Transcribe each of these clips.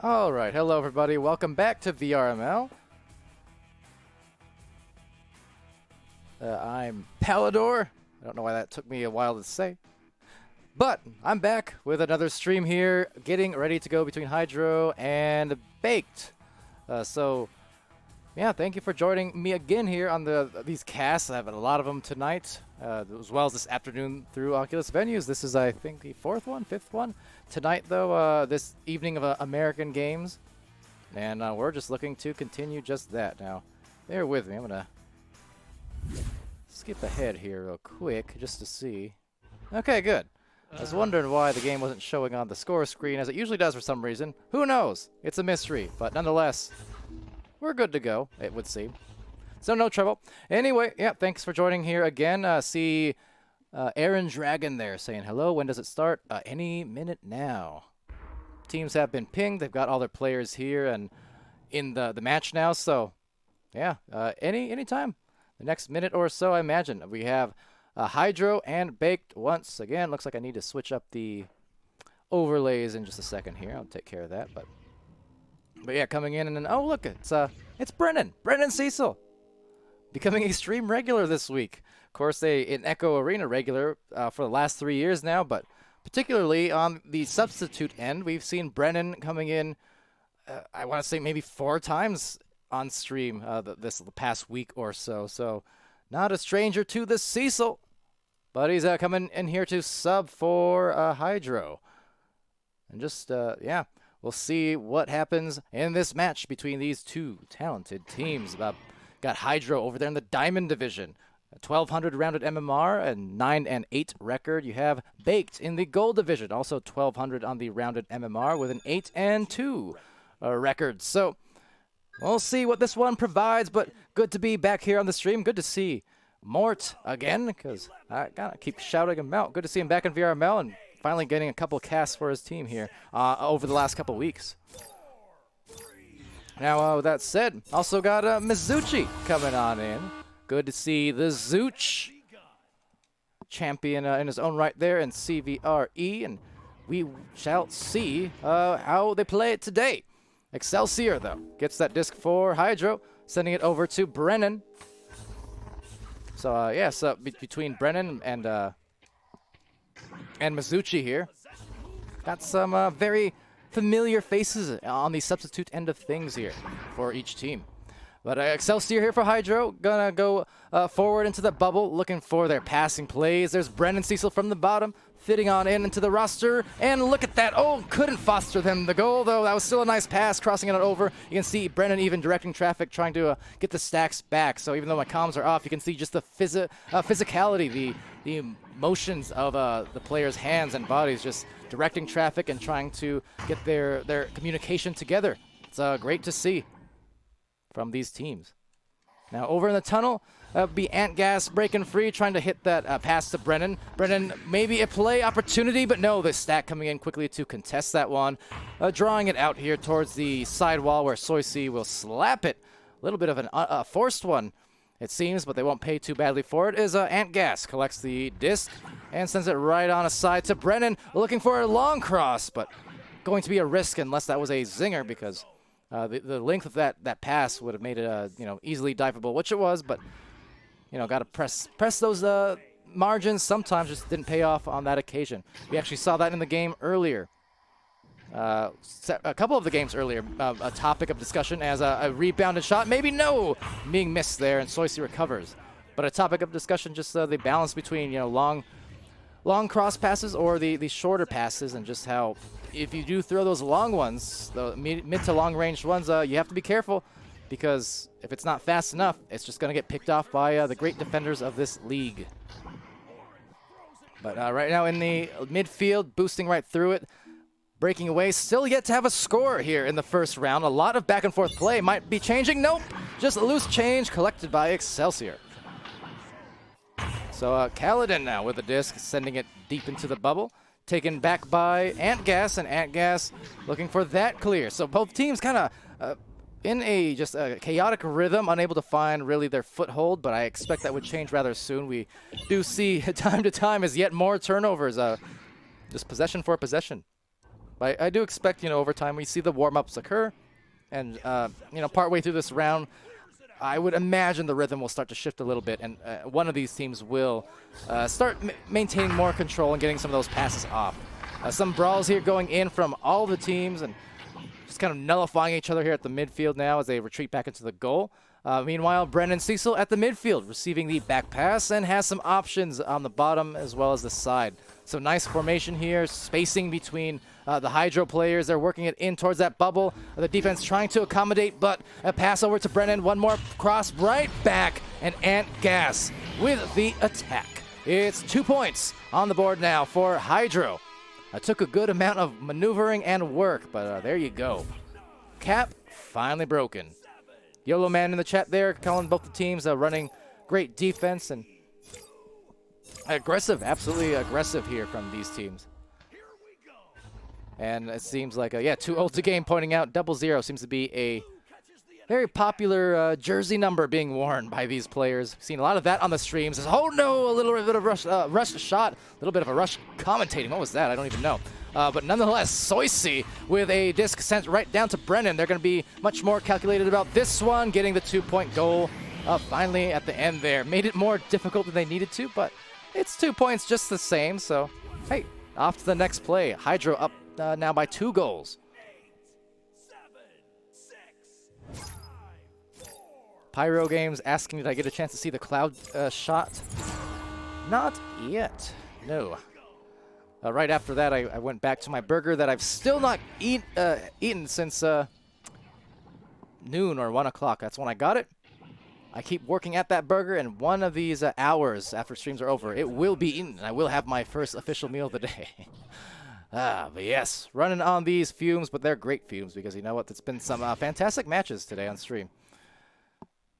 Alright, hello everybody, welcome back to VRML. I'm Palidore. I don't know why that took me a while to say. But I'm back with another stream here, getting ready to go between Hydro and Baked. Yeah, thank you for joining me again here on these casts. I have a lot of them tonight, as well as this afternoon through Oculus venues. This is, I think, the fifth one. Tonight, though, this evening of American games. And we're just looking to continue just that. Now, bear with me. I'm going to skip ahead here real quick just to see. Okay, good. I was wondering why the game wasn't showing on the score screen, as it usually does for some reason. Who knows? It's a mystery, but nonetheless, we're good to go, it would seem. So no trouble. Anyway, yeah, thanks for joining here again. See Aaron Dragon there saying hello. When does it start? Any minute now. Teams have been pinged. They've got all their players here and in the match now. So, yeah, any time. The next minute or so, I imagine. We have Hydro and Baked once again. Looks like I need to switch up the overlays in just a second here. I'll take care of that. But yeah, coming in and then, oh look, it's Brennan Cecil, becoming a stream regular this week. Of course, an Echo Arena regular for the last 3 years now, but particularly on the substitute end, we've seen Brennan coming in. I want to say maybe 4 times on stream the past week or so. So not a stranger to the Cecil, but he's coming in here to sub for Hydro, and just yeah. We'll see what happens in this match between these two talented teams. Got Hydro over there in the Diamond Division, a 1,200 rounded MMR and 9-8 record. You have Baked in the Gold Division, also 1,200 on the rounded MMR with an 8-2 record. So we'll see what this one provides, but good to be back here on the stream. Good to see Mort again, because I gotta keep shouting him out. Good to see him back in VRML and finally getting a couple casts for his team here over the last couple weeks. Now, with that said, also got Mizuchi coming on in. Good to see the Zooch champion in his own right there in CVRE, and we shall see how they play it today. Excelsior, though, gets that disc for Hydro, sending it over to Brennan. So, yeah, so between Brennan and Mizuchi here. Got some very familiar faces on the substitute end of things here for each team. But Excelsior here for Hydro, gonna go forward into the bubble, looking for their passing plays. There's Brennan Cecil from the bottom, fitting on into the roster, and look at that. Oh, couldn't foster them the goal, though. That was still a nice pass, crossing it over. You can see Brennan even directing traffic, trying to get the stacks back. So even though my comms are off, you can see just the physicality, the motions of the players' hands and bodies, just directing traffic and trying to get their communication together. It's great to see from these teams. Now over in the tunnel, be Antgas breaking free, trying to hit that pass to Brennan. Brennan, maybe a play opportunity, but no, the stack coming in quickly to contest that one. Drawing it out here towards the side wall where Soisi will slap it. A little bit of a forced one, it seems, but they won't pay too badly for it. Is Antgas collects the disc and sends it right on aside to Brennan, looking for a long cross, but going to be a risk unless that was a zinger, because the length of that pass would have made it easily diveable, which it was, but got to press those margins. Sometimes just didn't pay off on that occasion. We actually saw that in the game earlier. A couple of the games earlier, a topic of discussion as a rebounded shot, maybe being missed there, and Soisi recovers. But a topic of discussion, just the balance between long cross passes or the shorter passes, and just how if you do throw those long ones, the mid to long range ones, you have to be careful, because if it's not fast enough, it's just going to get picked off by the great defenders of this league. But right now in the midfield, boosting right through it, breaking away, still yet to have a score here in the first round. A lot of back and forth play might be changing. Nope, just a loose change collected by Excelsior. So Kaladin now with the disc, sending it deep into the bubble. Taken back by Antgas, and Antgas looking for that clear. So both teams kind of in a chaotic rhythm, unable to find really their foothold, but I expect that would change rather soon. We do see time to time as yet more turnovers, just possession for possession. But I do expect, over time we see the warm-ups occur, and partway through this round, I would imagine the rhythm will start to shift a little bit, and one of these teams will start maintaining more control and getting some of those passes off. Some brawls here going in from all the teams, and just kind of nullifying each other here at the midfield now as they retreat back into the goal. Meanwhile, Brennan Cecil at the midfield, receiving the back pass and has some options on the bottom as well as the side. So nice formation here, spacing between the Hydro players. They're working it in towards that bubble. The defense trying to accommodate, but a pass over to Brennan. One more cross right back, and Ant Gas with the attack. It's 2 points on the board now for Hydro. Took a good amount of maneuvering and work, but there you go. Cap finally broken. YOLO Man in the chat there, calling both the teams running great defense and aggressive, absolutely aggressive here from these teams. And it seems like, too old to game, pointing out 00 seems to be a very popular jersey number being worn by these players. Seen a lot of that on the streams. Oh no, a little bit of rush shot, a little bit of a rush commentating. What was that? I don't even know. But nonetheless, Soisy with a disc sent right down to Brennan. They're going to be much more calculated about this one, getting the 2-point goal finally at the end there. Made it more difficult than they needed to, but it's 2 points just the same. So, hey, off to the next play. Hydro up now by 2 goals. Pyro Games asking, did I get a chance to see the cloud shot? Not yet. No. Right after that, I went back to my burger that I've still not eaten since noon or 1 o'clock. That's when I got it. I keep working at that burger, and one of these hours after streams are over, it will be eaten, and I will have my first official meal of the day. But yes, running on these fumes, but they're great fumes because you know what? It's been some fantastic matches today on stream.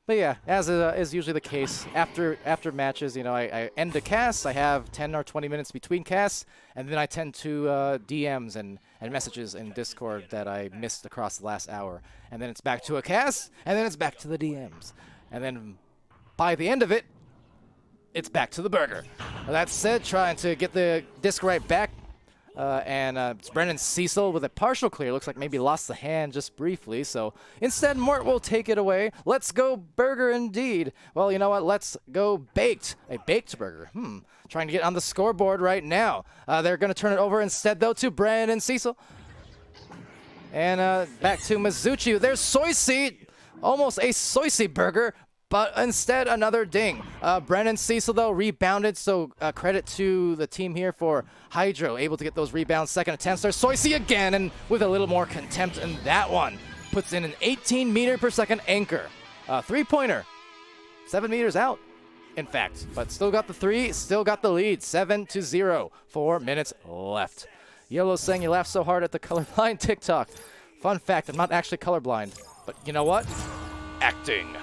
But yeah, as is usually the case, after matches, I end a cast, I have 10 or 20 minutes between casts, and then I tend to DMs and messages in Discord that I missed across the last hour. And then it's back to a cast, and then it's back to the DMs. And then by the end of it, it's back to the burger. That said, trying to get the disc right back, and it's Brennan Cecil with a partial clear. Looks like maybe lost the hand just briefly. So instead, Mort will take it away. Let's go burger indeed. Well, you know what? Let's go baked. A baked burger. Trying to get on the scoreboard right now. They're going to turn it over instead, though, to Brennan Cecil. And back to Mizuchi. There's Soisy. Almost a Soisy burger. But instead, another ding. Brennan Cecil, though, rebounded, so credit to the team here for Hydro, able to get those rebounds. Second attempt, there's Soisy again, and with a little more contempt in that one. Puts in an 18-meter-per-second anchor. 3-pointer. 7 meters out, in fact. But still got the 3, still got the lead. 7-0. 4 minutes left. Yellow saying you laugh so hard at the colorblind TikTok. Fun fact, I'm not actually colorblind. But you know what? Acting.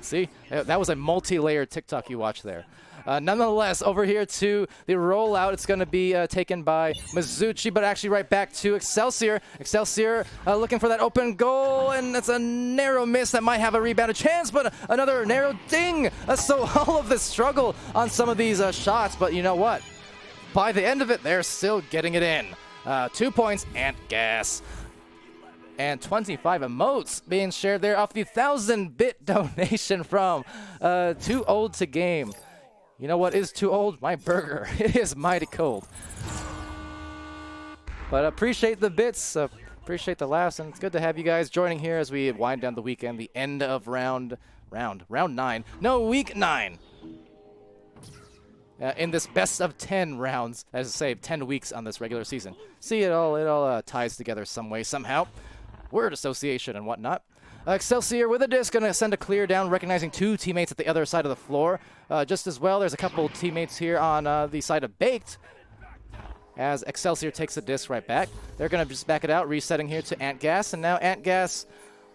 See, that was a multi-layered TikTok you watched there. Nonetheless, over here to the rollout, it's going to be taken by Mizuchi, but actually right back to Excelsior. Excelsior looking for that open goal, and it's a narrow miss that might have a rebounded chance, but another narrow ding. So all of this struggle on some of these shots, but you know what? By the end of it, they're still getting it in. 2 points, Ant Gas. And 25 emotes being shared there off the 1,000-bit donation from Too Old to Game. You know what is too old? My burger. It is mighty cold. But appreciate the bits, appreciate the laughs, and it's good to have you guys joining here as we wind down the weekend, the end of round 9. No, week 9. In this best of 10 rounds, as I say, 10 weeks on this regular season. See, it all ties together some way, somehow. Word association and whatnot. Excelsior with a disc, going to send a clear down, recognizing 2 teammates at the other side of the floor. Just as well, there's a couple teammates here on the side of Baked, as Excelsior takes the disc right back. They're going to just back it out, resetting here to Ant Gas, and now Ant Gas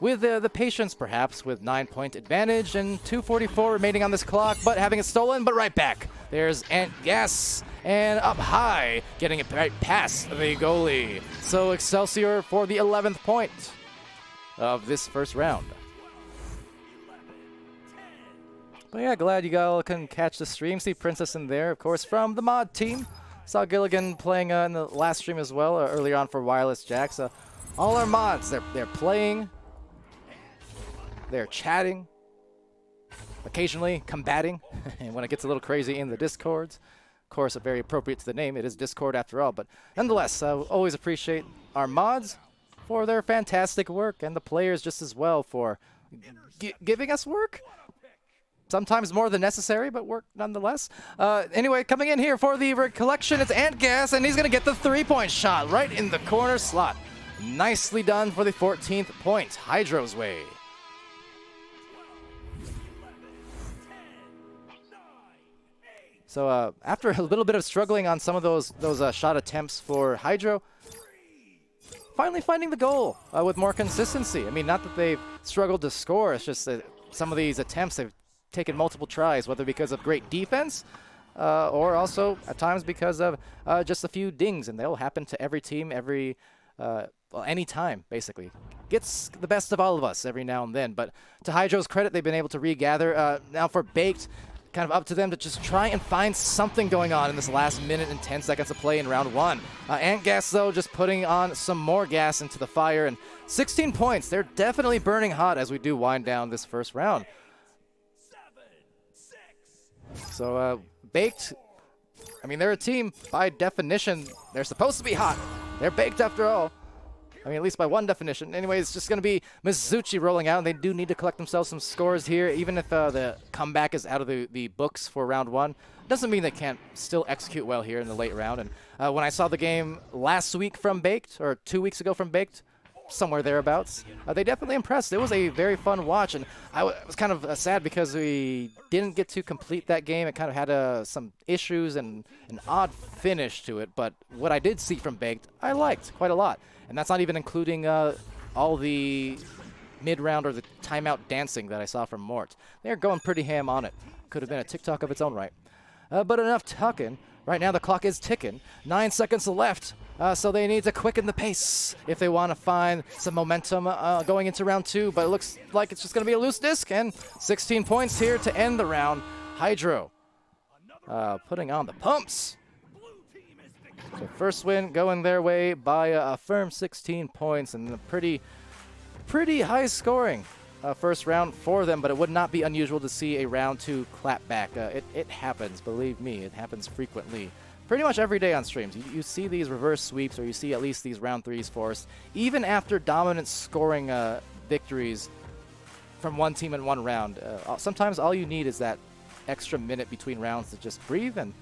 with the patience, perhaps, with 9-point advantage and 2:44 remaining on this clock, but having it stolen, but right back. There's Ant Gas, and up high, getting it right past the goalie. So Excelsior for the 11th point of this first round. But yeah, glad you all can catch the stream. See Princess in there, of course, from the mod team. Saw Gilligan playing in the last stream as well, earlier on for Wireless Jack. So all our mods, they're playing, they're chatting, occasionally combating, and when it gets a little crazy in the Discords. Of course, very appropriate to the name. It is Discord after all, but nonetheless, always appreciate our mods for their fantastic work, and the players just as well for giving us work. Sometimes more than necessary, but work nonetheless. Anyway, coming in here for the collection, it's Antgas, and he's going to get the 3-point shot right in the corner slot. Nicely done for the 14th point, Hydro's way. So after a little bit of struggling on some of those shot attempts for Hydro, finally finding the goal with more consistency. I mean, not that they've struggled to score, it's just that some of these attempts they've taken multiple tries, whether because of great defense or also at times because of just a few dings, and they'll happen to every team, any time, basically. Gets the best of all of us every now and then, but to Hydro's credit, they've been able to regather. Now for Baked, kind of up to them to just try and find something going on in this last minute and 10 seconds of play in round one. Antgas, though, just putting on some more gas into the fire, and 16 points. They're definitely burning hot as we do wind down this first round. So, Baked, I mean, they're a team, by definition, they're supposed to be hot. They're baked after all. I mean, at least by one definition. Anyway, it's just going to be Mizuchi rolling out, and they do need to collect themselves some scores here, even if the comeback is out of the books for round one. Doesn't mean they can't still execute well here in the late round. And when I saw the game last week from Baked, or 2 weeks ago from Baked, somewhere thereabouts, they definitely impressed. It was a very fun watch, and I was kind of sad because we didn't get to complete that game. It kind of had some issues and an odd finish to it, but what I did see from Baked, I liked quite a lot. And that's not even including all the mid-round or the timeout dancing that I saw from Mort. They're going pretty ham on it. Could have been a TikTok of its own right. But enough talking. Right now the clock is ticking. 9 seconds left. So they need to quicken the pace if they want to find some momentum going into round two. But it looks like it's just going to be a loose disc. And 16 points here to end the round. Hydro putting on the pumps. So first win going their way by a firm 16 points, and a pretty high scoring first round for them, but it would not be unusual to see a round two clapback. It happens, believe me, it happens frequently. Pretty much every day on streams. You see these reverse sweeps, or you see at least these round threes forced, even after dominant scoring victories from one team in one round. Sometimes all you need is that extra minute between rounds to just breathe and,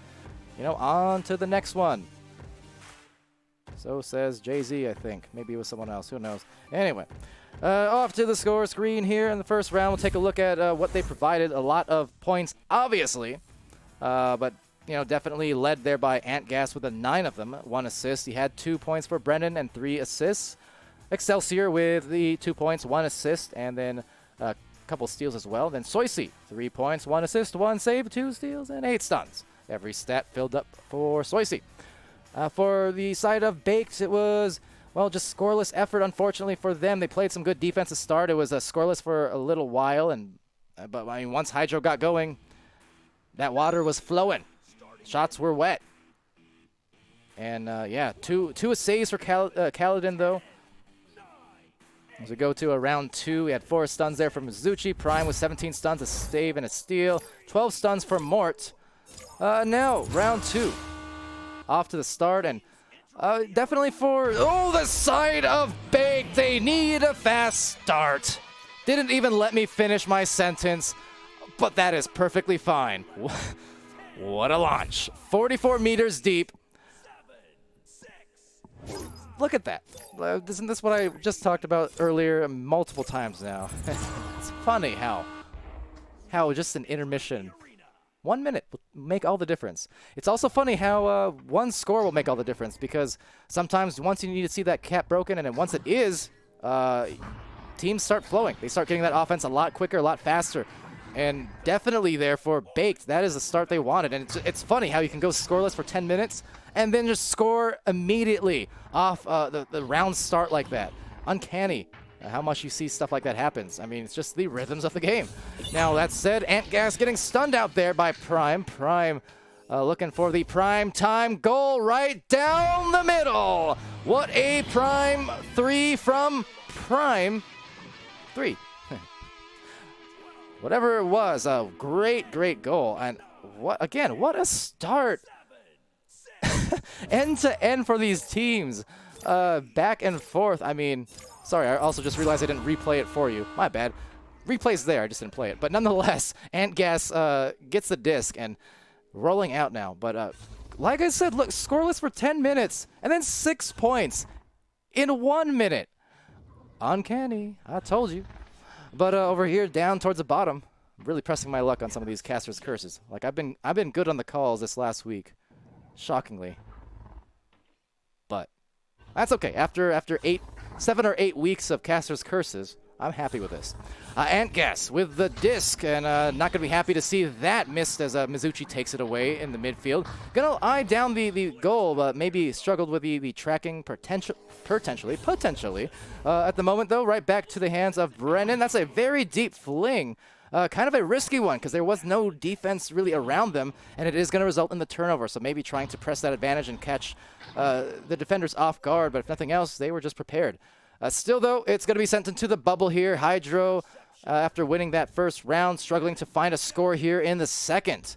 on to the next one. So says Jay-Z, I think. Maybe it was someone else. Who knows? Anyway, off to the score screen here in the first round. We'll take a look at what they provided. A lot of points, obviously. But, definitely led there by Antgas with 9 of them. 1 assist. He had 2 points for Brennan and 3 assists. Excelsior with the 2 points, 1 assist, and then a couple steals as well. Then Soisy, 3 points, 1 assist, 1 save, 2 steals, and 8 stuns. Every stat filled up for Soisy. For the side of Baked, it was, just scoreless effort, unfortunately, for them. They played some good defense to start. It was scoreless for a little while, but once Hydro got going, that water was flowing. Shots were wet. And, two saves for Kaladin, though. As we go to round two, we had 4 stuns there from Mizuchi. Prime with 17 stuns, a save and a steal. 12 stuns for Mort. Now, round two. Off to the start, and definitely for the side of Baked, they need a fast start. Didn't even let me finish my sentence, but that is perfectly fine. What a launch. 44 meters deep. Look at that. Isn't this what I just talked about earlier multiple times now? It's funny how just an intermission, 1 minute will make all the difference. It's also funny how one score will make all the difference, because sometimes once you need to see that cap broken, and then once it is, teams start flowing. They start getting that offense a lot quicker, a lot faster. And definitely there for Baked, that is the start they wanted. And it's funny how you can go scoreless for 10 minutes and then just score immediately off the round start like that. Uncanny how much you see stuff like that happens. I mean, it's just the rhythms of the game. Now, that said, Antgas getting stunned out there by Prime. Prime looking for the prime time goal right down the middle. What a prime 3 from prime 3. Whatever it was, a great, great goal. And what a start. End to end for these teams. Back and forth. I mean, sorry, I also just realized I didn't replay it for you. My bad. Replay's there, I just didn't play it. But nonetheless, Antgas gets the disc and rolling out now. But like I said, look, scoreless for 10 minutes and then 6 points in 1 minute. Uncanny, I told you. But over here, down towards the bottom, really pressing my luck on some of these casters' curses. Like I've been good on the calls this last week, shockingly. But that's okay. After 7 or 8 weeks of casters' curses, I'm happy with this. Antgas with the disc, and not going to be happy to see that missed as Mizuchi takes it away in the midfield. Going to eye down the goal, but maybe struggled with the tracking potentially. At the moment, though, right back to the hands of Brennan. That's a very deep fling. Kind of a risky one because there was no defense really around them, and it is going to result in the turnover. So maybe trying to press that advantage and catch the defenders off guard, but if nothing else, they were just prepared. Still, though, it's going to be sent into the bubble here. Hydro, after winning that first round, struggling to find a score here in the second.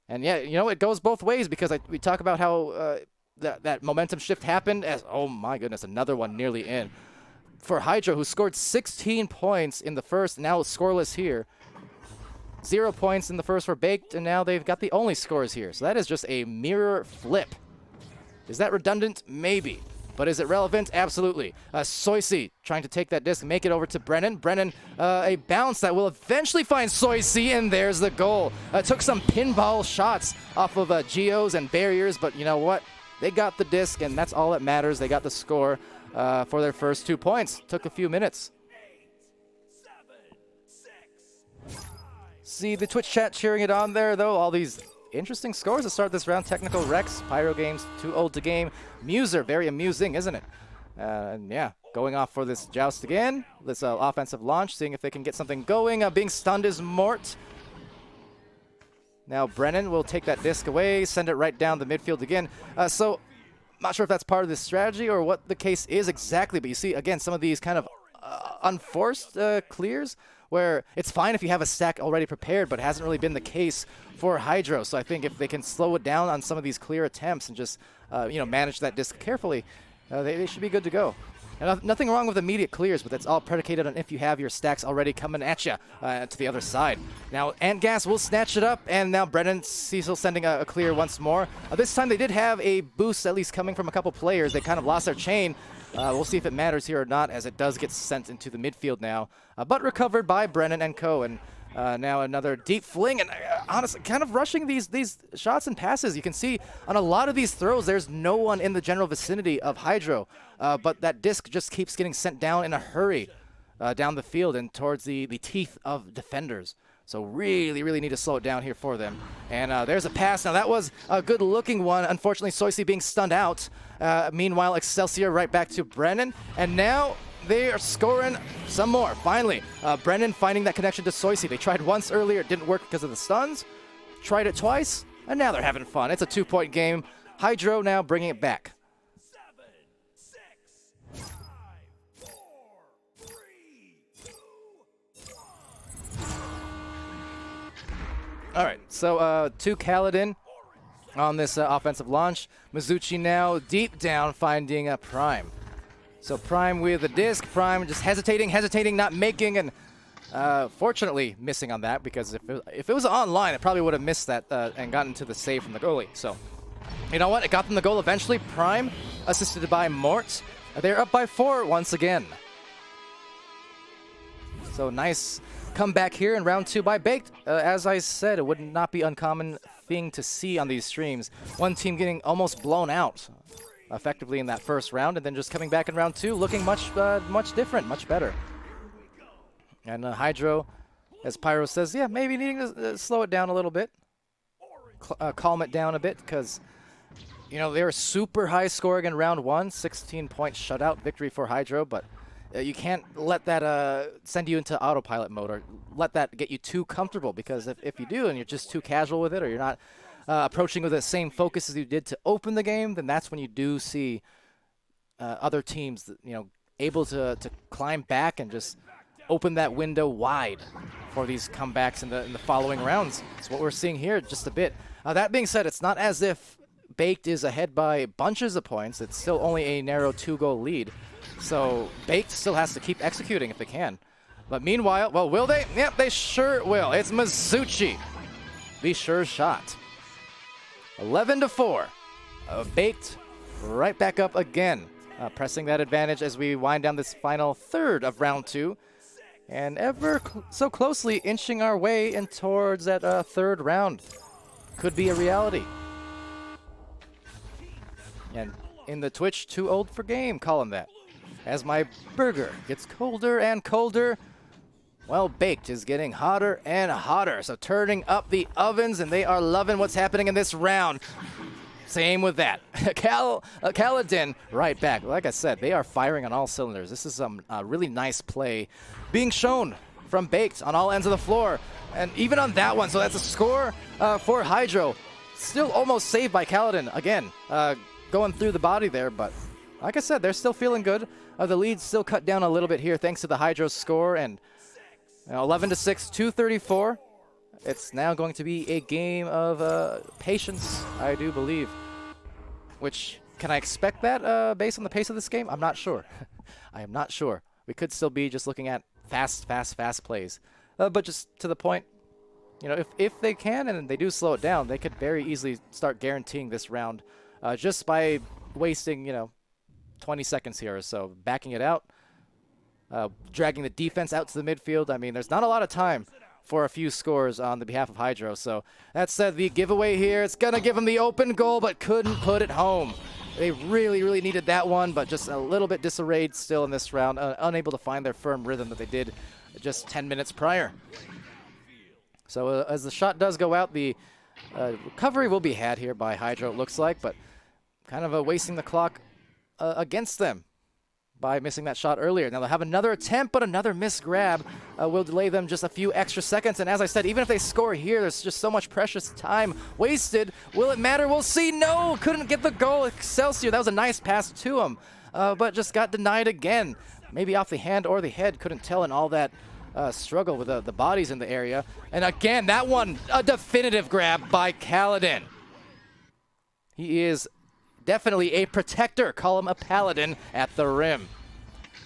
And yeah, you know, it goes both ways because we talk about how that momentum shift happened as, oh my goodness, another one nearly in. For Hydro, who scored 16 points in the first, now scoreless here. 0 points in the first for Baked, and now they've got the only scores here. So that is just a mirror flip. Is that redundant? Maybe. But is it relevant? Absolutely. Soisy trying to take that disc, make it over to Brennan. Brennan, a bounce that will eventually find Soisy, and there's the goal. Took some pinball shots off of geos and barriers, but you know what? They got the disc, and that's all that matters. They got the score for their first 2 points. Took a few minutes. See the Twitch chat cheering it on there, though. All these interesting scores to start this round. Technical Rex, Pyro Games, Too Old to Game. Muser, very amusing, isn't it? And yeah, going off for this joust again. This offensive launch, seeing if they can get something going. Being stunned is Mort. Now Brennan will take that disc away, send it right down the midfield again. So, not sure if that's part of this strategy or what the case is exactly, but you see, again, some of these kind of unforced clears where it's fine if you have a stack already prepared, but it hasn't really been the case for Hydro. So I think if they can slow it down on some of these clear attempts and just manage that disc carefully, they should be good to go. And nothing wrong with immediate clears, but that's all predicated on if you have your stacks already coming at you to the other side. Now, Antgas will snatch it up, and now Brennan Cecil sending a clear once more. This time they did have a boost at least coming from a couple players. They kind of lost their chain. We'll see if it matters here or not, as it does get sent into the midfield now. But recovered by Brennan and co. And now another deep fling, and honestly, kind of rushing these shots and passes. You can see on a lot of these throws, there's no one in the general vicinity of Hydro, but that disc just keeps getting sent down in a hurry down the field and towards the teeth of defenders. So really, really need to slow it down here for them. And there's a pass. Now that was a good-looking one. Unfortunately, Soisy being stunned out. Meanwhile, Excelsior right back to Brennan, and now they are scoring some more. Finally, Brennan finding that connection to Soisy. They tried once earlier, it didn't work because of the stuns. Tried it twice, and now they're having fun. It's a 2-point game. Hydro now bringing it back. 7, 6, 5, 4, 3, 2, 1. All right, so to Kaladin on this offensive launch. Mizuchi now deep down finding a Prime. So Prime with the disc, Prime just hesitating, not making, and fortunately missing on that, because if it was online, it probably would have missed that and gotten to the save from the goalie. So, you know what? It got them the goal eventually. Prime, assisted by Mort. They're up by 4 once again. So nice comeback here in round 2 by Baked. As I said, it would not be uncommon thing to see on these streams. One team getting almost blown out effectively in that first round, and then just coming back in round 2 looking much different, much better. And Hydro, as Pyro says, yeah, maybe needing to slow it down a little bit, calm it down a bit, because you know they were super high scoring in round 1, 16-point shutout victory for Hydro, but You can't let that send you into autopilot mode or let that get you too comfortable, because if you do and you're just too casual with it, or you're not approaching with the same focus as you did to open the game, then that's when you do see other teams that, able to climb back and just open that window wide for these comebacks in the following rounds. It's what we're seeing here just a bit. That being said, it's not as if Baked is ahead by bunches of points. It's still only a narrow 2-goal lead. So Baked still has to keep executing if they can. But meanwhile, well, will they? Yep, they sure will. It's Mizuchi, the sure shot. 11-4. Baked right back up again, pressing that advantage as we wind down this final third of round 2. And ever so closely inching our way in towards that third round. Could be a reality. And in the Twitch Too Old for Game column, that as my burger gets colder and colder, well, Baked is getting hotter and hotter. So turning up the ovens, and they are loving what's happening in this round. Same with that. Kaladin right back. Like I said, they are firing on all cylinders. This is some really nice play being shown from Baked on all ends of the floor. And even on that one, so that's a score for Hydro. Still almost saved by Kaladin. Again, going through the body there, but like I said, they're still feeling good. The lead's still cut down a little bit here thanks to the Hydro score, and 11-6, 234. It's now going to be a game of patience, I do believe. Which, can I expect that based on the pace of this game? I'm not sure. I am not sure. We could still be just looking at fast plays. But just to the point, if they can and they do slow it down, they could very easily start guaranteeing this round just by wasting, 20 seconds here or so, backing it out, dragging the defense out to the midfield. I mean, there's not a lot of time for a few scores on the behalf of Hydro. So that said, the giveaway here, it's going to give them the open goal, but couldn't put it home. They really needed that one, but just a little bit disarrayed still in this round, unable to find their firm rhythm that they did just 10 minutes prior. So as the shot does go out, the recovery will be had here by Hydro, it looks like, but kind of wasting the clock against them by missing that shot earlier. Now they'll have another attempt, but another missed grab will delay them just a few extra seconds. And as I said, even if they score here, there's just so much precious time wasted. Will it matter? We'll see. No, couldn't get the goal. Excelsior, that was a nice pass to him, but just got denied again. Maybe off the hand or the head, couldn't tell in all that struggle with the bodies in the area. And again, that one, a definitive grab by Kaladin. He is definitely a protector. Call him a paladin at the rim.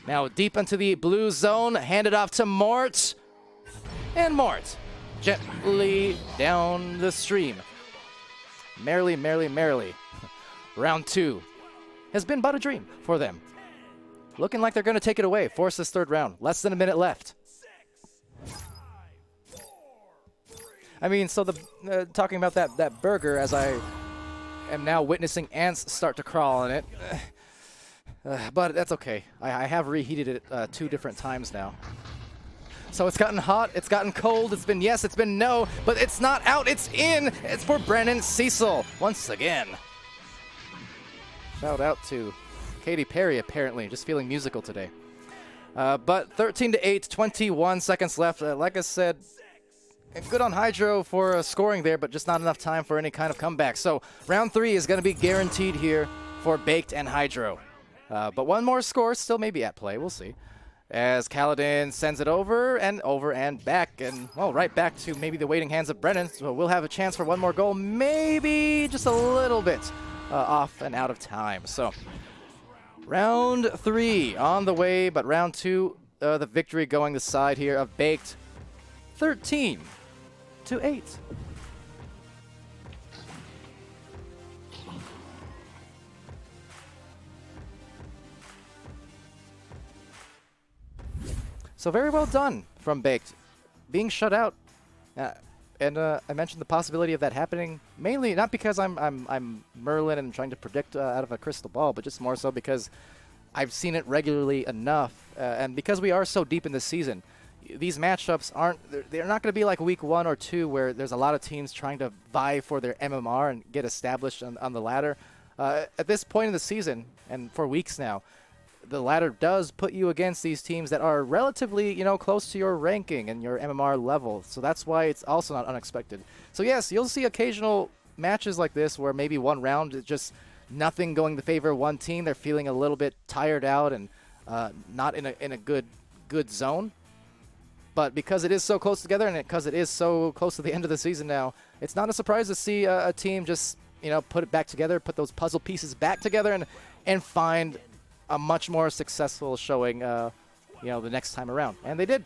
Now deep into the blue zone, handed off to Mort. And Mort gently down the stream. Merrily. Round 2 has been but a dream for them. Looking like they're going to take it away, force this third round. Less than a minute left. I mean, so talking about that burger, as I am now witnessing ants start to crawl on it. But that's okay. I have reheated it 2 different times now. So it's gotten hot, it's gotten cold, it's been yes, it's been no, but it's not out, it's in! It's for Brennan Cecil, once again. Shout out to Katy Perry, apparently, just feeling musical today. But 13-8, 21 seconds left. Like I said, good on Hydro for scoring there, but just not enough time for any kind of comeback. So round 3 is going to be guaranteed here for Baked and Hydro. But one more score still may be at play. We'll see. As Kaladin sends it over and back. And, well, right back to maybe the waiting hands of Brennan. So we'll have a chance for one more goal. Maybe just a little bit off and out of time. So round 3 on the way. But round 2, the victory going the side here of Baked. 13-8. So very well done from Baked, being shut out, and I mentioned the possibility of that happening mainly not because I'm Merlin and trying to predict out of a crystal ball, but just more so because I've seen it regularly enough, and because we are so deep in the season, these matchups they're not going to be like week 1 or 2 where there's a lot of teams trying to vie for their MMR and get established on the ladder. At this point in the season, and for weeks now, the ladder does put you against these teams that are relatively, close to your ranking and your MMR level. So that's why it's also not unexpected. So yes, you'll see occasional matches like this where maybe one round is just nothing going to favor one team. They're feeling a little bit tired out and not in a good zone. But because it is so close together and because it is so close to the end of the season now, it's not a surprise to see a team just put it back together, put those puzzle pieces back together, and find a much more successful showing, the next time around. And they did.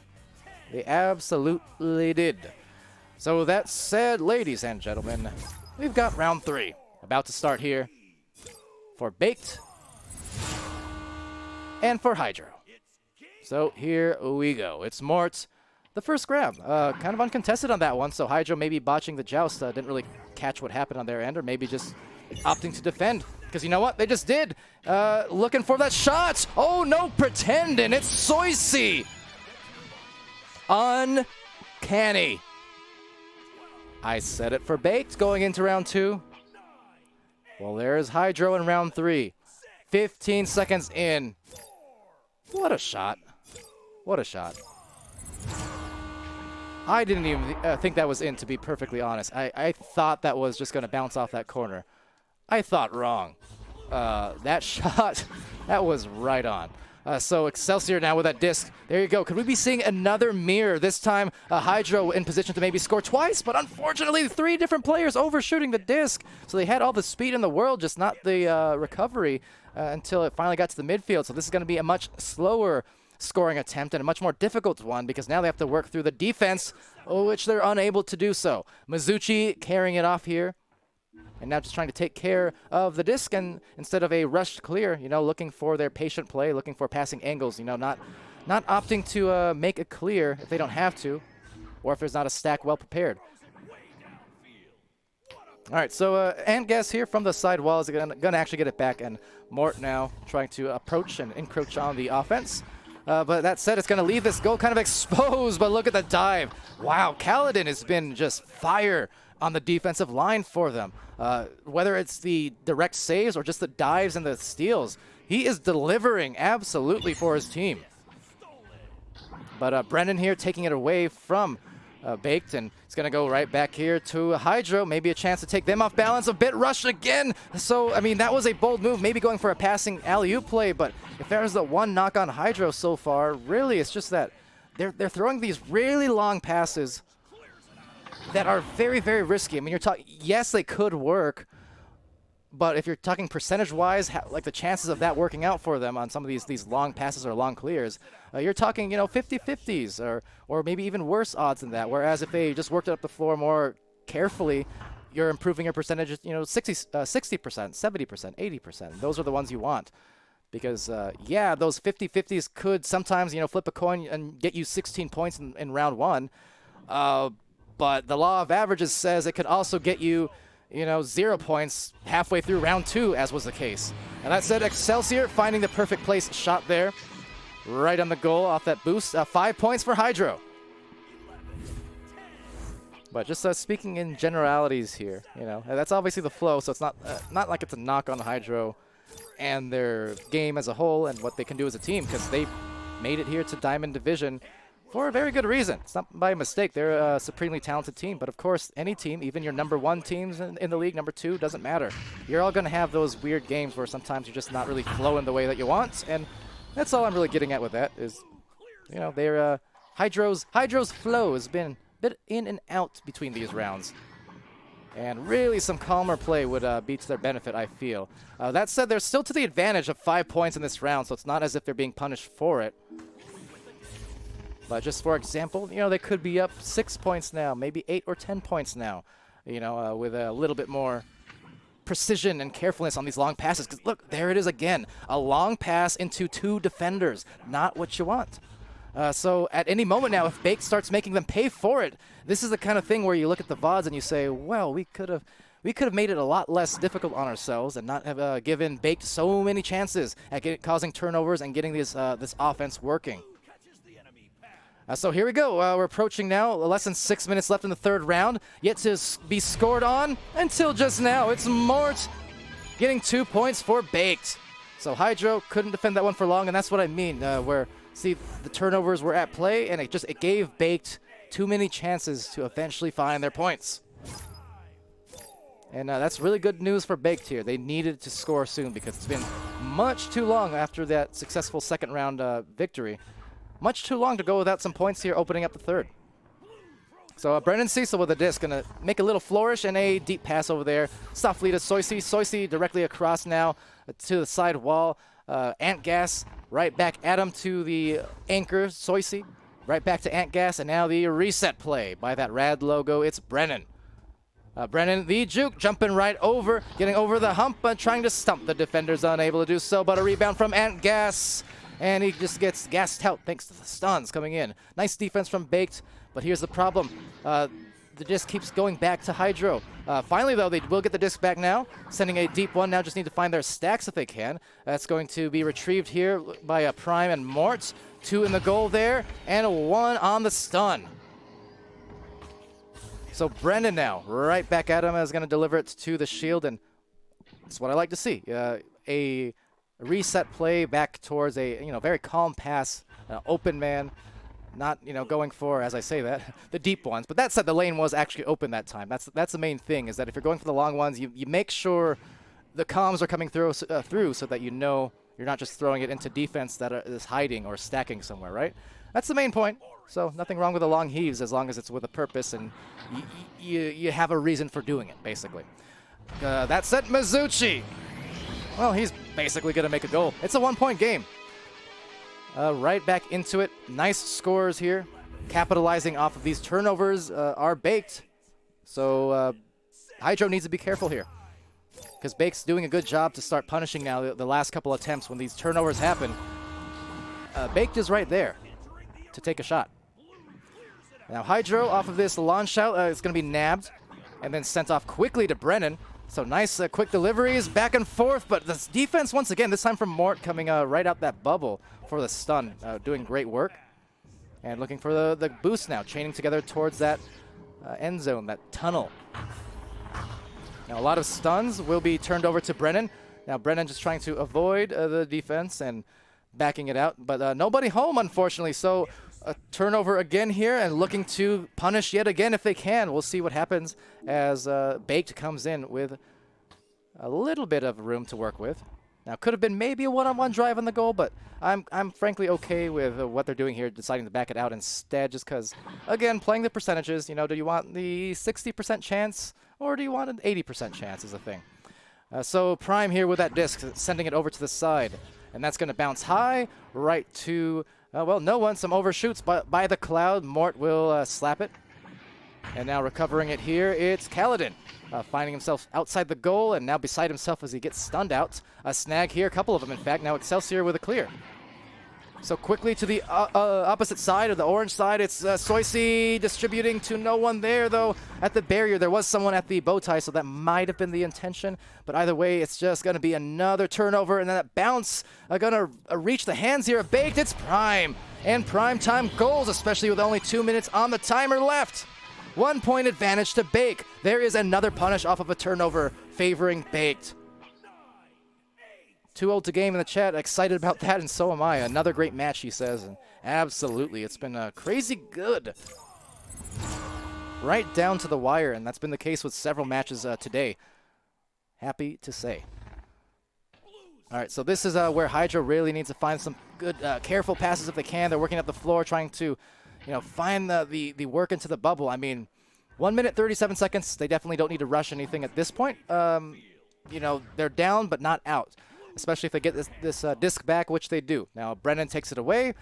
They absolutely did. So that said, ladies and gentlemen, we've got round 3 about to start here for Baked and for Hydro. So here we go. It's Mort, the first grab. Kind of uncontested on that one, so Hydro maybe botching the joust, didn't really catch what happened on their end, or maybe just opting to defend. Because you know what? They just did. Looking for that shot. Oh, no pretending. It's Soisy. Uncanny. I said it for Baked going into round 2. Well, there's Hydro in round 3. 15 seconds in. What a shot. What a shot. I didn't even think that was in, to be perfectly honest. I thought that was just going to bounce off that corner. I thought wrong. That shot, that was right on. So Excelsior now with that disc. There you go. Could we be seeing another mirror? This time, Hydro in position to maybe score twice, but unfortunately 3 different players overshooting the disc. So they had all the speed in the world, just not the recovery until it finally got to the midfield. So this is going to be a much slower scoring attempt and a much more difficult one because now they have to work through the defense, which they're unable to do so. Mizuchi carrying it off here. And now just trying to take care of the disc, and instead of a rushed clear, looking for their patient play, looking for passing angles, not opting to make a clear if they don't have to, or if there's not a stack well prepared. All right, so Antgas here from the side wall is going to actually get it back, and Mort now trying to approach and encroach on the offense. But that said, it's going to leave this goal kind of exposed, but look at the dive. Wow, Kaladin has been just fire on the defensive line for them. Whether it's the direct saves or just the dives and the steals, he is delivering absolutely for his team. But Brendan here taking it away from Baked, and it's going to go right back here to Hydro. Maybe a chance to take them off balance. A bit rushed again. So, I mean, that was a bold move, maybe going for a passing alley-oop play, but if there's the one knock on Hydro so far, really it's just that they're throwing these really long passes that are very, very risky. I mean, you're talking, yes, they could work, but if you're talking percentage-wise, like the chances of that working out for them on some of these long passes or long clears, you're talking, 50-50s or maybe even worse odds than that. Whereas if they just worked it up the floor more carefully, you're improving your percentages, 60%, 70%, 80%. Those are the ones you want. Because, yeah, those 50-50s could sometimes, flip a coin and get you 16 points in round 1. But the law of averages says it could also get you, 0 points halfway through round 2, as was the case. And that said, Excelsior finding the perfect place shot there. Right on the goal off that boost. 5 points for Hydro. But just speaking in generalities here, that's obviously the flow, so it's not like it's a knock on Hydro and their game as a whole and what they can do as a team, because they made it here to Diamond Division for a very good reason. It's not by mistake. They're a supremely talented team. But of course, any team, even your number 1 teams in the league, number 2, doesn't matter. You're all going to have those weird games where sometimes you're just not really flowing the way that you want. And that's all I'm really getting at with that is, their Hydro's flow has been a bit in and out between these rounds. And really some calmer play would be to their benefit, I feel. That said, they're still to the advantage of 5 points in this round, so it's not as if they're being punished for it. But just for example, they could be up 6 points now, maybe 8 or 10 points now, with a little bit more precision and carefulness on these long passes. Because look, there it is again, a long pass into 2 defenders, not what you want. So at any moment now, if Baked starts making them pay for it, this is the kind of thing where you look at the VODs and you say, well, we could have made it a lot less difficult on ourselves and not have given Baked so many chances at causing turnovers and getting this offense working. So here we go. We're approaching now less than 6 minutes left in the 3rd round. Yet to be scored on until just now. It's Mort getting 2 points for Baked. So Hydro couldn't defend that one for long, and that's what I mean, where, see, the turnovers were at play, and it gave Baked too many chances to eventually find their points. And that's really good news for Baked here. They needed to score soon because it's been much too long after that successful second round victory. Much too long to go without some points here opening up the third. So Brennan Cecil with a disc, going to make a little flourish and a deep pass over there. Softly to Soisy. Soisy directly across now to the side wall. Ant Gas right back at him to the anchor, Soisy. Right back to Ant Gas, and now the reset play by that rad logo. It's Brennan. Brennan, the juke, jumping right over, getting over the hump, but trying to stump the defenders, unable to do so, but a rebound from Ant Gas, and he just gets gassed out thanks to the stuns coming in. Nice defense from Baked, but here's the problem. The disc keeps going back to Hydro. Finally, though, they will get the disc back now, sending a deep one. Now just need to find their stacks if they can. That's going to be retrieved here by Prime and Mort. 2 in the goal there, and 1 on the stun. So Brendan now, right back at him, is going to deliver it to the shield, and that's what I like to see. A reset play back towards a very calm pass, open man, not going for, as I say that, the deep ones. But that said, the lane was actually open that time. That's the main thing, is that if you're going for the long ones, you make sure the comms are coming through so that you're not just throwing it into defense that is hiding or stacking somewhere, right? That's the main point. So nothing wrong with the long heaves as long as it's with a purpose and you have a reason for doing it, basically. That said, Mizuchi. Well, he's basically going to make a goal. It's a 1-point game. Right back into it. Nice scores here. Capitalizing off of these turnovers are Baked. So Hydro needs to be careful here, because Baked's doing a good job to start punishing now the last couple attempts when these turnovers happen. Baked is right there to take a shot. Now Hydro off of this launch out is going to be nabbed and then sent off quickly to Brennan. So nice quick deliveries back and forth, but this defense once again, this time from Mort coming right out that bubble for the stun, doing great work. And looking for the boost now, chaining together towards that end zone, that tunnel. Now a lot of stuns will be turned over to Brennan. Now Brennan just trying to avoid the defense and backing it out, but nobody home, unfortunately. So a turnover again here and looking to punish yet again if they can. We'll see what happens as Baked comes in with a little bit of room to work with. Now could have been maybe a one-on-one drive on the goal, but I'm frankly okay with what they're doing here, deciding to back it out instead, just because, again, playing the percentages, do you want the 60% chance or do you want an 80% chance is the thing. So Prime here with that disc, sending it over to the side. And that's going to bounce high right to, well, no one. Some overshoots by the cloud. Mort will slap it. And now recovering it here, it's Kaladin. Finding himself outside the goal and now beside himself as he gets stunned out. A snag here, a couple of them, in fact. Now Excelsior with a clear. So quickly to the opposite side, or the orange side, it's Soisy distributing to no one there, though. At the barrier, there was someone at the bow tie, so that might have been the intention. But either way, it's just going to be another turnover, and then that bounce going to reach the hands here of Baked. It's Prime, and prime time goals, especially with only 2 minutes on the timer left. 1-point advantage to Baked. There is another punish off of a turnover favoring Baked. 2-0 to game in the chat. Excited about that, and so am I. Another great match, he says. And absolutely, it's been crazy good. Right down to the wire, and that's been the case with several matches today. Happy to say. All right, so this is where Hydro really needs to find some good, careful passes if they can. They're working up the floor, trying to, find the work into the bubble. I mean, 1 minute, 37 seconds. They definitely don't need to rush anything at this point. They're down, but not out. Especially if they get this disc back, which they do. Now, Brennan takes it away.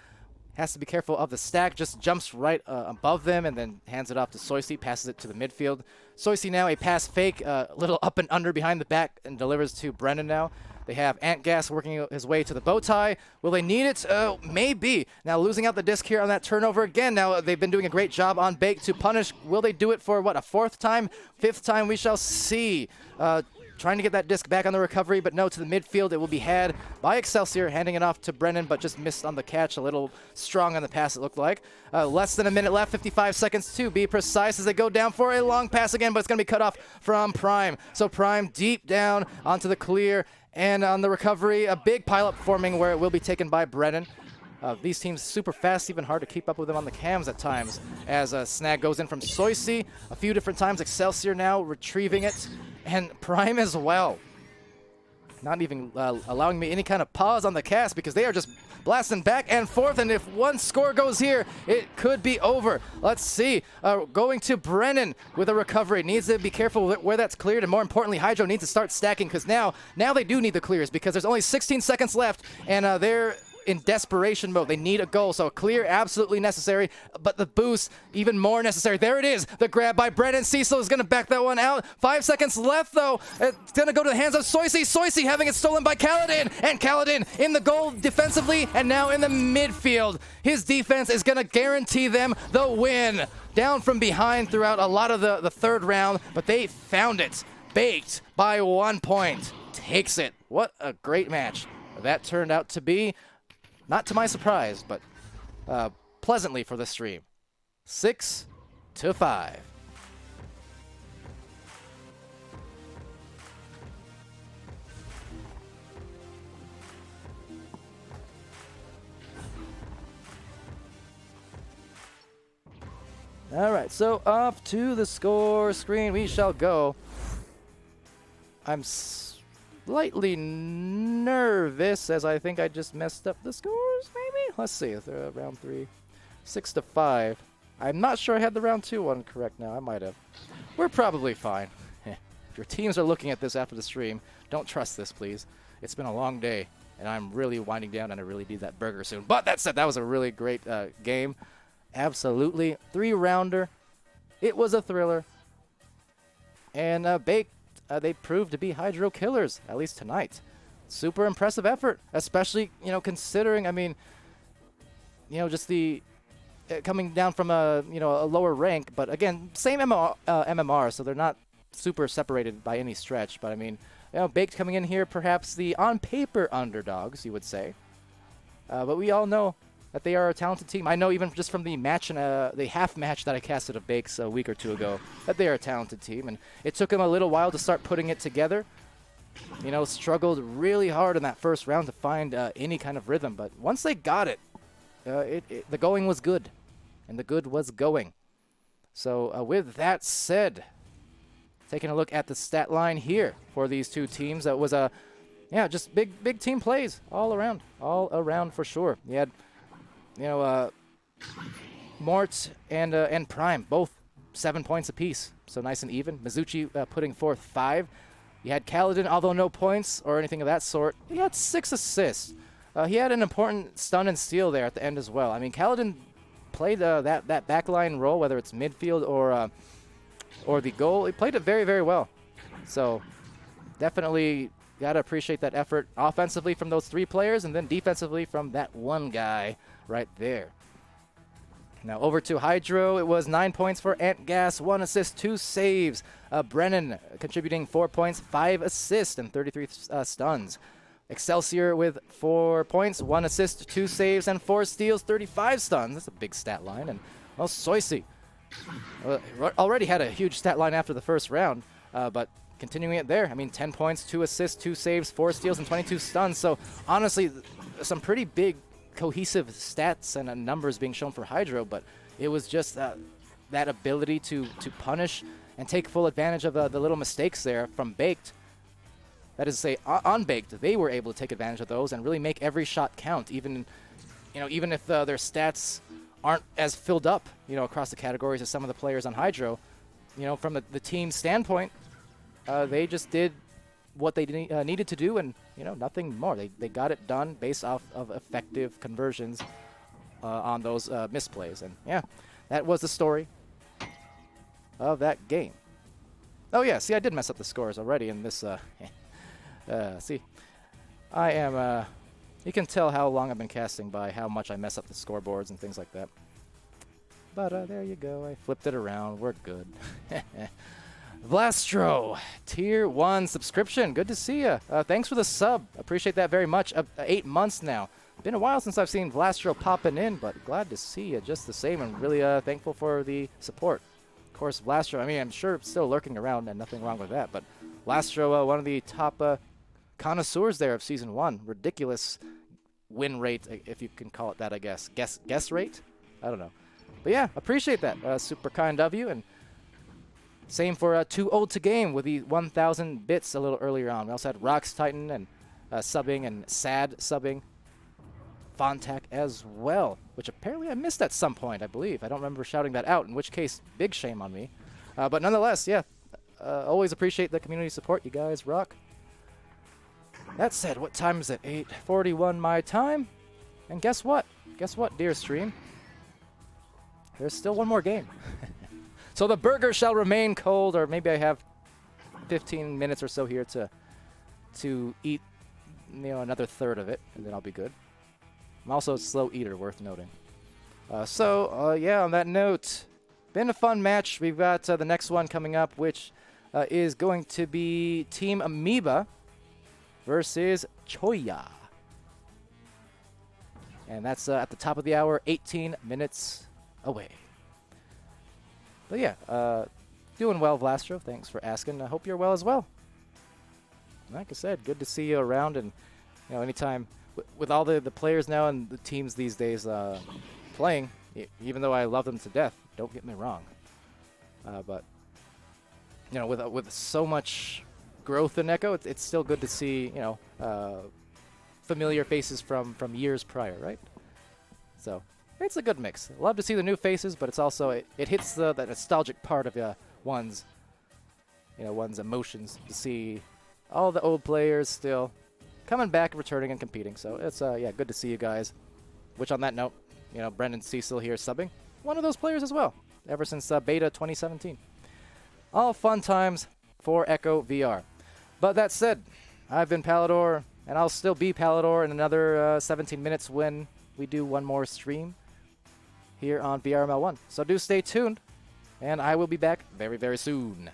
Has to be careful of the stack. Just jumps right above them and then hands it off to Soisy. Passes it to the midfield. Soisy now a pass fake. A little up and under behind the back and delivers to Brennan now. They have Ant Gas working his way to the bow tie. Will they need it? Maybe. Now losing out the disc here on that turnover again. Now they've been doing a great job on Baked to punish. Will they do it for, what, a 4th time? 5th time? We shall see. Trying to get that disc back on the recovery, but no, to the midfield. It will be had by Excelsior, handing it off to Brennan, but just missed on the catch. A little strong on the pass, it looked like. Less than a minute left, 55 seconds to be precise, as they go down for a long pass again, but it's going to be cut off from Prime. So Prime deep down onto the clear, And on the recovery, a big pileup forming where it will be taken by Brennan. These teams super fast, even hard to keep up with them on the cams at times. As a snag goes in from Soisy a few different times. Excelsior now retrieving it. And Prime as well. Not even allowing me any kind of pause on the cast because they are just blasting back and forth. And if one score goes here, it could be over. Let's see. Going to Brennan with a recovery. Needs to be careful where that's cleared. And more importantly, Hydro needs to start stacking because now they do need the clears because there's only 16 seconds left. And they're in desperation mode. They need a goal, so a clear absolutely necessary, but the boost even more necessary. There it is, the grab by Brennan. Cecil is going to back that one out. 5 seconds left, though. It's going to go to the hands of Soisy. Soisy having it stolen by Kaladin, and Kaladin in the goal defensively, and now in the midfield. His defense is going to guarantee them the win. Down from behind throughout a lot of the third round, but they found it. Baked by 1 point. Takes it. What a great match that turned out to be. Not to my surprise, but pleasantly for the stream. 6-5. All right, so off to the score screen we shall go. I'm slightly nervous as I think I just messed up the scores, maybe? Let's see, round 3, 6-5. I'm not sure I had the round 2 one correct now. I might have. We're probably fine. If your teams are looking at this after the stream, don't trust this, please. It's been a long day, and I'm really winding down, and I really need that burger soon. But that said, that was a really great game. Absolutely. 3-rounder. It was a thriller. And Baked, they proved to be Hydro killers, at least tonight. Super impressive effort, especially, considering, just the coming down from a lower rank, but again, same MMR, so they're not super separated by any stretch. But Baked coming in here, perhaps the on-paper underdogs, you would say. But we all know that they are a talented team. I know even just from the match and the half match that I casted of Bakes a week or two ago, that they are a talented team. And it took them a little while to start putting it together. Struggled really hard in that first round to find any kind of rhythm. But once they got it, the going was good. And the good was going. So with that said, taking a look at the stat line here for these two teams, that was just big team plays all around for sure. You had Mort and Prime, both 7 points apiece, so nice and even. Mizuchi putting forth 5. You had Kaladin, although no points or anything of that sort. He had 6 assists. He had an important stun and steal there at the end as well. Kaladin played that backline role, whether it's midfield or the goal. He played it very, very well. So definitely got to appreciate that effort offensively from those 3 players, and then defensively from that one guy right there. Now over to Hydro. It was 9 points for Antgas, 1 assist, 2 saves. Brennan contributing 4 points, 5 assists, and 33 stuns. Excelsior with 4 points, 1 assist, 2 saves, and 4 steals, 35 stuns. That's a big stat line. And Soisy already had a huge stat line after the first round, but continuing it there. 10 points, 2 assists, 2 saves, 4 steals, and 22 stuns. So honestly, some pretty big cohesive stats and numbers being shown for Hydro, but it was just that ability to punish and take full advantage of the little mistakes there from Baked. That is to say, on Baked, they were able to take advantage of those and really make every shot count, even if their stats aren't as filled up, across the categories as some of the players on Hydro. From the team standpoint, they just did what they needed to do, and nothing more. They got it done based off of effective conversions on those misplays. And yeah, that was the story of that game. Oh yeah, see, I did mess up the scores already in this. See, I am. You can tell how long I've been casting by how much I mess up the scoreboards and things like that. But there you go. I flipped it around. We're good. Vlastro, Tier 1 subscription. Good to see you. Thanks for the sub. Appreciate that very much. 8 months now. Been a while since I've seen Vlastro popping in, but glad to see you just the same, and really thankful for the support. Of course, Vlastro, I'm sure still lurking around and nothing wrong with that, but Vlastro, one of the top connoisseurs there of Season 1. Ridiculous win rate, if you can call it that, I guess. Guess rate? I don't know. But yeah, appreciate that. Super kind of you. And same for Too Old to Game with the 1,000 bits a little earlier on. We also had Rocks Titan and subbing and Sad subbing. Fontac as well, which apparently I missed at some point, I believe. I don't remember shouting that out, in which case, big shame on me. But nonetheless, yeah, always appreciate the community support. You guys rock. That said, what time is it? 8:41 my time. And guess what? Guess what, dear stream? There's still one more game. So the burger shall remain cold, or maybe I have 15 minutes or so here to eat, another third of it, and then I'll be good. I'm also a slow eater, worth noting. Yeah, on that note, been a fun match. We've got the next one coming up, which is going to be Team Amoeba versus Choya. And that's at the top of the hour, 18 minutes away. But yeah, doing well, Vlastro. Thanks for asking. I hope you're well as well. Like I said, good to see you around, and anytime with all the players now and the teams these days playing, even though I love them to death, don't get me wrong. But with so much growth in Echo, it's still good to see familiar faces from years prior, right? So it's a good mix. Love to see the new faces, but it's also it hits the nostalgic part of one's emotions to see all the old players still coming back, returning, and competing. So it's good to see you guys. Which on that note, Brendan Cecil here subbing, one of those players as well, ever since beta 2017. All fun times for Echo VR. But that said, I've been Palidore, and I'll still be Palidore in another 17 minutes when we do one more stream here on VRML 1. So do stay tuned, and I will be back very, very soon.